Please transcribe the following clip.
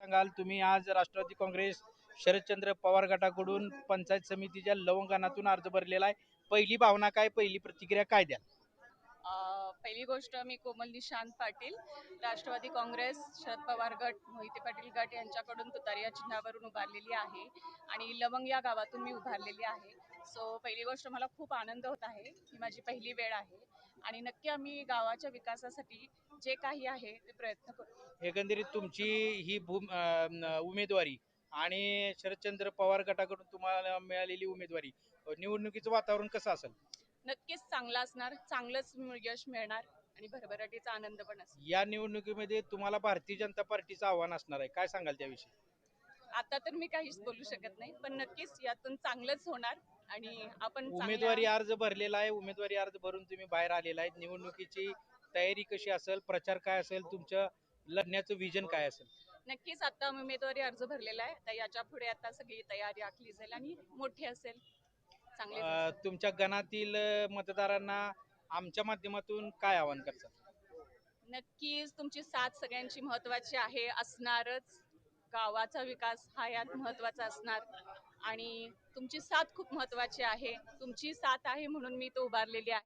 सांगाल? तुम्ही आज राष्ट्रवादी काँग्रेस शरदचंद्र पवार गटाकडून पंचायत समितीच्या लवंगणातून अर्ज भरलेला आहे. पहिली भावना काय, पहिली प्रतिक्रिया काय द्या? पहिली गोष्ट मी कोमल निशांत पाटील, राष्ट्रवादी काँग्रेस, शरद पवार गट, मोहिते पाटील गट यांच्याकडून तुतारी या चिन्हावरून उभारलेली आहे आणि लवंग या गावातून मी उभारलेली आहे. सो पहिली गोष्ट मला खूप आनंद होत आहे, ही माझी पहिली वेळ आहे आणि नक्की आम्ही गावाच्या विकासासाठी जे काही आहे ते प्रयत्न करू. एकंदरीत तुमची ही उमेदवारी आणि शरदचंद्र पवार गटाकडून तुम्हाला मिळालेली उमेदवारी, निवडणुकीचं वातावरण कसं असेल? नक्कीच चांगला असणार, चांगलंच यश मिळणार आणि भरभराटीचा आनंद पण असणार. या निवडणुकीमध्ये तुम्हाला भारतीय जनता पार्टीचं आव्हान असणार आहे, काय सांगाल त्याविषयी? आता तर मी काहीच बोलू शकत नाही, पण नक्कीच यातून चांगलंच होणार आणि आपण चांगल्या. उमेदवारी अर्ज भरलेला आहे, उमेदवारी अर्ज भरून तुम्ही बाहेर आलेला आहे. निवडणुकीची तयारी कशी असेल, प्रचार काय असेल, तुमचं लढण्याचं विजन काय असेल? नक्कीच आता उमेदवारी अर्ज भरलेला आहे, तर याच्या पुढे आता सगळी तयारी आखली जाईल आणि मोठी असेल, चांगलीच असेल. तुमच्या गणातील मतदारांना आमच्या माध्यमातून काय आवाहन करतात? नक्कीच तुमची साथ सगळ्यांची महत्वाची आहे, असणारच. गावाचा विकास हा यात महत्वाचा असणार आणि तुमची साथ खूप महत्वाची आहे. तुमची साथ आहे म्हणून मी तो उभारलेली आहे.